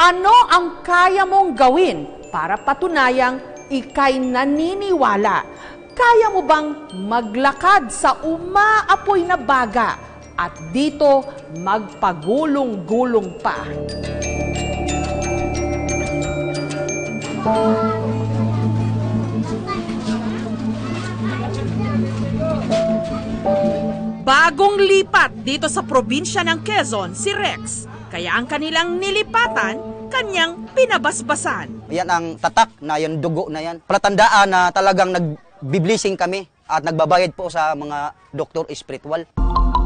Ano ang kaya mong gawin para patunayang ika'y naniniwala? Kaya mo bang maglakad sa umaapoy na baga at dito magpagulong-gulong pa? Bagong lipat dito sa probinsya ng Quezon si Rex, kaya ang kanilang nilipatan, kanyang pinabasbasan. Yan ang tatak na yan, dugo na yan. Palatandaan na talagang nag-blessing kami at nagbabayad po sa mga doktor espiritual.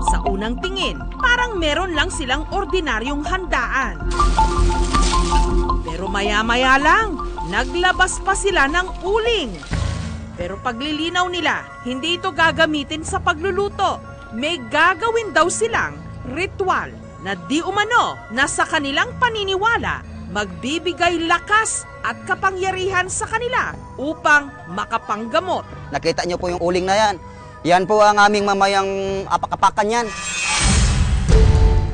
Sa unang tingin, parang meron lang silang ordinaryong handaan. Pero maya-maya lang, naglabas pa sila ng uling. Pero paglilinaw nila, hindi ito gagamitin sa pagluluto. May gagawin daw silang ritual na di umano na sa kanilang paniniwala magbibigay lakas at kapangyarihan sa kanila upang makapanggamot. Nakita niyo po yung uling na yan. Yan po ang aming mamayang apak-apakan yan.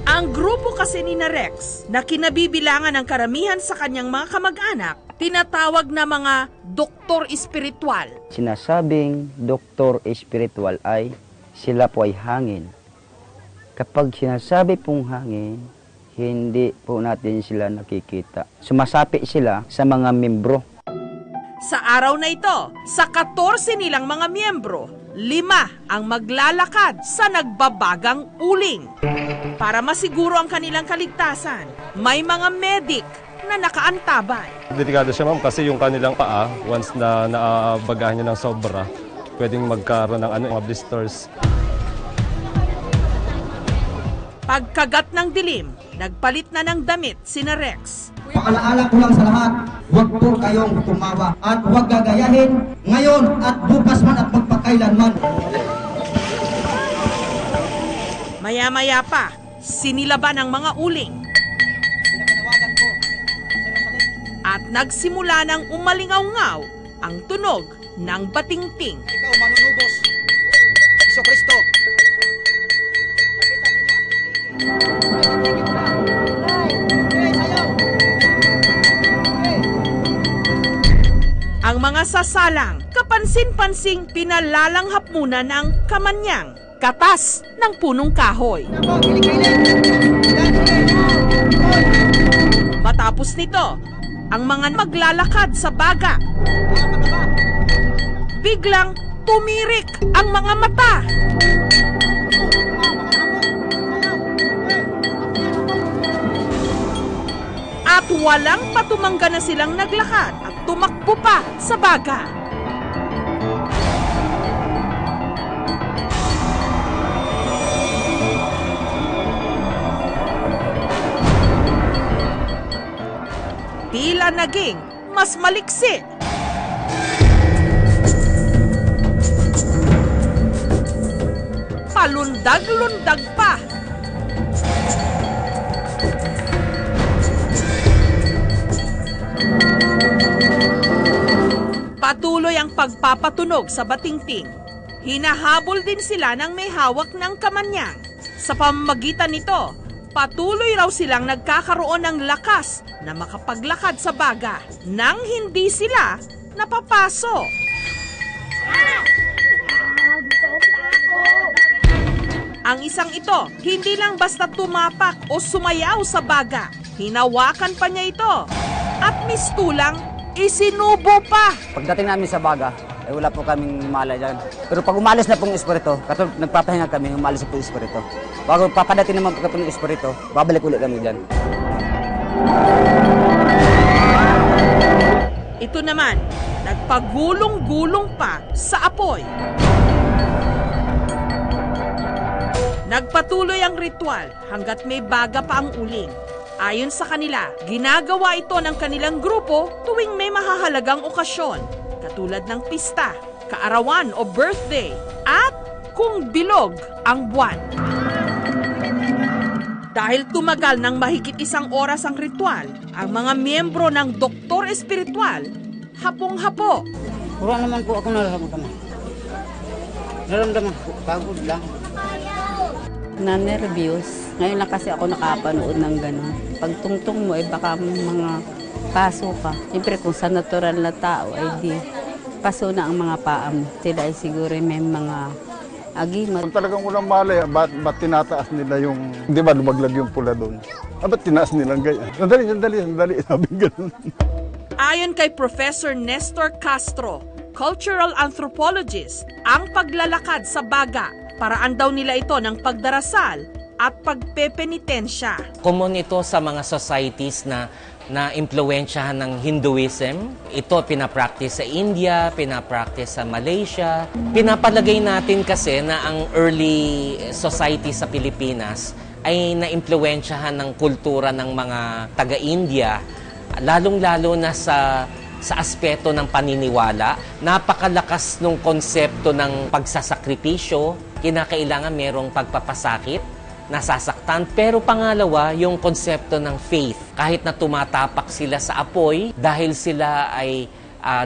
Ang grupo kasi ni Rex na kinabibilangan ng karamihan sa kanyang mga kamag-anak, tinatawag na mga doktor espiritual. Sinasabing doktor espiritual ay sila po ay hangin. Kapag sinasabi pong hangin, hindi po natin sila nakikita. Sumasapi sila sa mga membro. Sa araw na ito, sa 14 nilang mga miyembro, 5 ang maglalakad sa nagbabagang uling. Para masiguro ang kanilang kaligtasan, may mga medic na nakaantabay. Delikado siya, ma'am, kasi yung kanilang paa, once na naabagahan niya ng sobra, pwedeng magkaroon ng mga blisters. Pagkagat ng dilim, nagpalit na ng damit sina Rex. Paalaala ko lang sa lahat, huwag po kayong tumawa at huwag gagayahin ngayon at bukas man at magpakailanman. Maya-maya pa, sinilaban ang mga uling. At nagsimula ng umalingaw-ngaw ang tunog ng batingting. Ikaw manunubos, Iso Kristo. Ang mga sasalang, kapansin-pansing pinalalanghap muna ng kamanyang, katas ng punong kahoy. Matapos nito, ang mga maglalakad sa baga. Biglang tumirik ang mga mata. At walang patumangga na silang naglakad at tumakbo pa sa baga. Tila naging mas maliksi. Palundag-lundag pa. Patuloy ang pagpapatunog sa batingting. Hinahabol din sila ng may hawak ng kamanyang. Sa pamamagitan nito, patuloy raw silang nagkakaroon ng lakas na makapaglakad sa baga nang hindi sila napapaso. Ang isang ito, hindi lang basta tumapak o sumayaw sa baga. Hinawakan pa niya ito at mistulang isinubo pa. Pagdating namin sa baga, wala po kaming malay dyan. Pero pag umalis na pong espiritu, katulad nagpapahinga kami, umalis na po espiritu. Bago papadating naman po ng espiritu, babalik ulit kami dyan. Ito naman, nagpagulong-gulong pa sa apoy. Nagpatuloy ang ritual hanggat may baga pa ang uling. Ayon sa kanila, ginagawa ito ng kanilang grupo tuwing may mahahalagang okasyon, katulad ng pista, kaarawan o birthday, at kung bilog ang buwan. Dahil tumagal ng mahigit 1 oras ang ritual, ang mga miyembro ng doktor espiritual, hapong-hapo. Wala naman po ako nararamdaman. Nararamdaman po, pagod lang. na-nervyos. Ngayon lang kasi ako nakapanood ng ganun. Pag tungtong mo, baka mga paso ka. Siyempre kung sa natural na tao, di paso na ang mga paa mo. Sila ay siguro may mga agimat. Kung talagang walang malay, ba't tinataas nila yung, di ba lumaglag yung pula doon? Ba't tinaas nilang ganyan? Sandali, sabi ganun. Ayon kay Professor Nestor Castro, cultural anthropologist, ang paglalakad sa baga, paraan daw nila ito ng pagdarasal at pagpepenitensya. Common ito sa mga societies na impluwensyahan ng Hinduism. Ito pinapractice sa India, pinapractice sa Malaysia. Pinapalagay natin kasi na ang early society sa Pilipinas ay naimpluwensyahan ng kultura ng mga taga-India, lalong-lalo na sa aspeto ng paniniwala. Napakalakas ng konsepto ng pagsasakripisyo, kinakailangan merong pagpapasakit, nasasaktan. Pero pangalawa, yung konsepto ng faith. Kahit na tumatapak sila sa apoy, dahil sila ay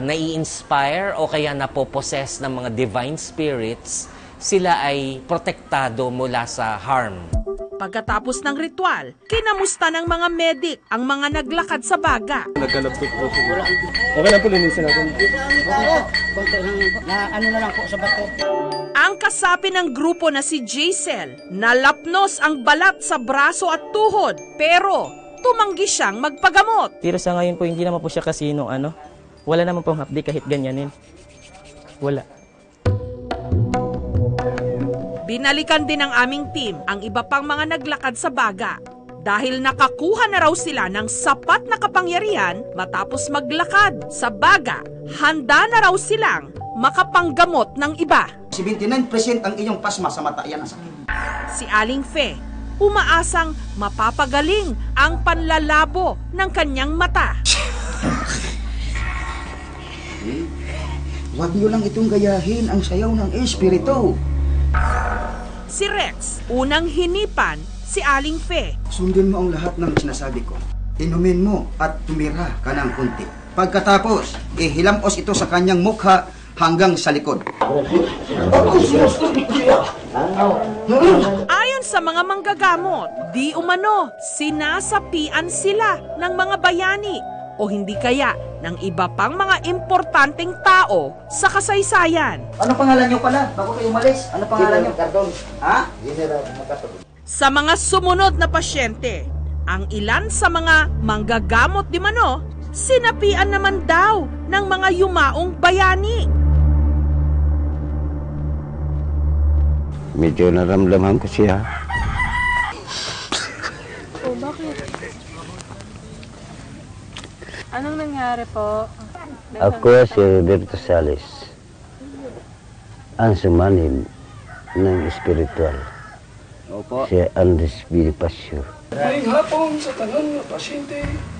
nai-inspire o kaya napoposes ng mga divine spirits, sila ay protektado mula sa harm. Pagkatapos ng ritual, kinamusta ng mga medic ang mga naglakad sa baga. Nagkalapit po po. Okay lang po, linisin natin. Ano na lang po sa bato. Ang kasapi ng grupo na si Jaisel, nalapnos ang balat sa braso at tuhod, pero tumanggi siyang magpagamot. Pero sa ngayon po, hindi naman po siya kasino, wala naman pong hapdi kahit ganyanin. Wala. Binalikan din ng aming team ang iba pang mga naglakad sa baga. Dahil nakakuha na raw sila ng sapat na kapangyarihan matapos maglakad sa baga, handa na raw silang makapanggamot ng iba. 79% ang iyong pasma sa mata, yan ang sakit. Si Aling Fe, umaasang mapapagaling ang panlalabo ng kanyang mata. Huwag niyo lang itong gayahin ang sayaw ng espiritu. Si Rex, unang hinipan si Aling Fe. Sundin mo ang lahat ng sinasabi ko. Inumin mo at tumira ka ng kunti. Pagkatapos, ihilamos ito sa kanyang mukha hanggang sa likod. Ayon sa mga manggagamot, di umano sinasapian sila ng mga bayani o hindi kaya ng iba pang mga importanteng tao sa kasaysayan. Ano pangalan niyo pala? Bago kayo umalis, ano pangalan niyo? Cardon. Ha? Sa mga sumunod na pasyente, ang ilan sa mga manggagamot di mano, sinapian naman daw ng mga yumaong bayani. Medyo naramdaman ko siya. Bakit? Anong nangyari po? Ako si Roberto Sales, ang sumanib ng espiritual. Opo. Si Andres Binifacio.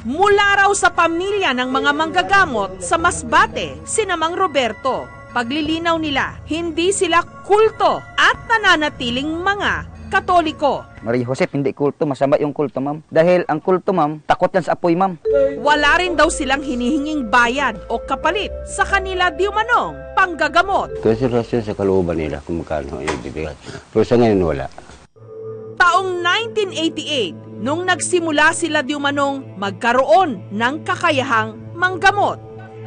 Mula raw sa pamilya ng mga manggagamot sa Masbate, sinamang Roberto. Paglilinaw nila, hindi sila kulto at nananatiling mga Katoliko. Maria Josep, hindi kulto. Masama yung kulto, ma'am. Dahil ang kulto, ma'am, takot yan sa apoy, ma'am. Wala rin daw silang hinihinging bayad o kapalit sa kanila di umanong panggagamot. Konsiderasyon sa kalooban nila kung magkano yung bibigay. Pero sa ngayon, wala. Taong 1988, nung nagsimula sila di umanong magkaroon ng kakayahang manggamot.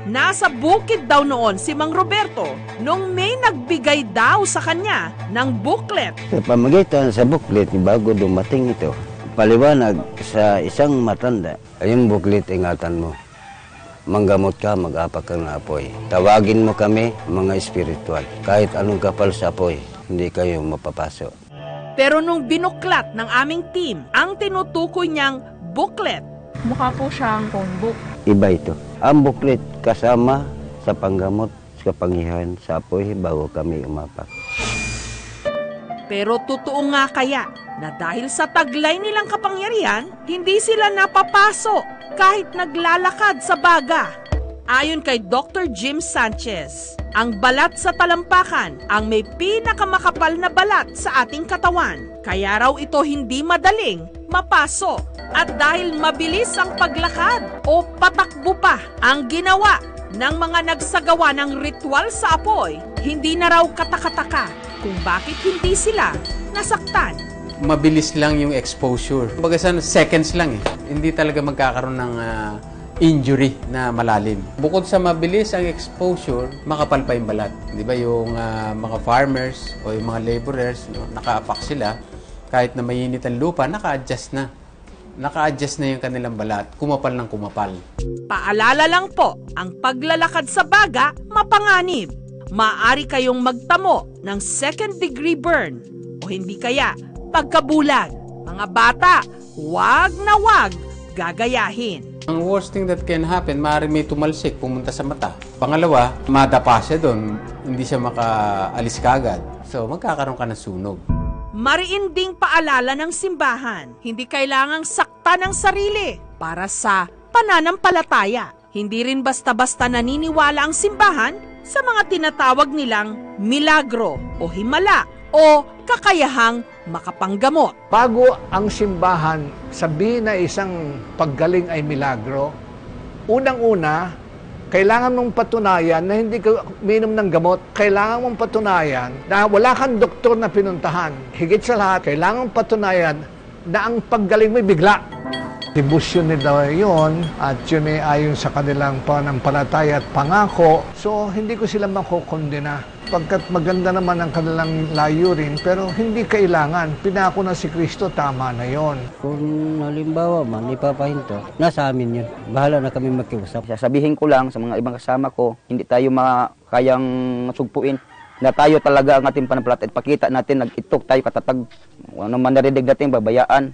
Nasa bukid daw noon si Mang Roberto nung may nagbigay daw sa kanya ng booklet. Sa pamagitan sa booklet, bago dumating ito, paliwanag sa isang matanda, yung booklet ingatan mo. Manggamot ka, mag-apak ka ng apoy. Tawagin mo kami, mga espiritual. Kahit anong kapal sa apoy, hindi kayo mapapasok. Pero nung binuklat ng aming team ang tinutukoy niyang booklet, Mukha po siyang phone book. Iba ito. Ang booklet kasama sa panggamot sa kapangyarihan sa apoy bago kami umapak. pero totoo nga kaya na dahil sa taglay nilang kapangyarihan, hindi sila napapasok kahit naglalakad sa baga. Ayon kay Dr. Jim Sanchez, ang balat sa talampakan ang may pinakamakapal na balat sa ating katawan. Kaya raw ito hindi madaling mapasok. At dahil mabilis ang paglakad o patakbo pa ang ginawa ng mga nagsagawa ng ritual sa apoy, hindi na raw katakataka kung bakit hindi sila nasaktan mabilis lang yung exposure. Kumbaga seconds lang eh. Hindi talaga magkakaroon ng injury na malalim. Bukod sa mabilis ang exposure, makapal pa yung balat. Di ba yung mga farmers o yung mga laborers, no, nakaapak sila, kahit na mainit ang lupa, naka-adjust na. Naka-adjust na yung kanilang balat, kumapal ng kumapal. Paalala lang po, ang paglalakad sa baga mapanganib. Maaari kayong magtamo ng second-degree burn o hindi kaya pagkabulag. Mga bata, wag na wag gagayahin. Ang worst thing that can happen, maaari may tumalsik, pumunta sa mata. Pangalawa, madapa siya doon, hindi siya makaalis kagad. So, magkakaroon ka ng sunog. Mariinding paalala ng simbahan, hindi kailangang sakta ng sarili para sa pananampalataya. Hindi rin basta-basta naniniwala ang simbahan sa mga tinatawag nilang milagro o himala o kakayahang makapanggamot. Bago ang simbahan sabihin na isang paggaling ay milagro, unang-una, kailangan mong patunayan na hindi ka minom ng gamot. Kailangan mong patunayan na wala kang doktor na pinuntahan. Higit sa lahat, kailangan mong patunayan na ang paggaling mo'y bigla. Debosyon nila yun at yun ay ayon sa kanilang pananampalataya at pangako. So, hindi ko sila makukondena. Pagkat maganda naman ang kanilang layurin, pero hindi kailangan. Pinako na si Kristo, tama na yon. Kung halimbawa man, ipapahinto, nasa amin yun. Bahala na kami makiusap. Sasabihin ko lang sa mga ibang kasama ko, hindi tayo kayang masugpuin na tayo talaga ang ating pananampalataya at pakita natin, nag-itok tayo katatag. Ano man narinig natin, babayaan.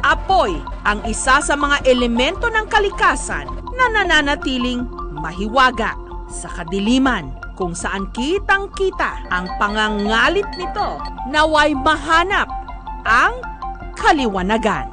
Apoy ang isa sa mga elemento ng kalikasan na nananatiling mahiwaga sa kadiliman kung saan kitang-kita ang pangangalit nito naway mahanap ang kaliwanagan.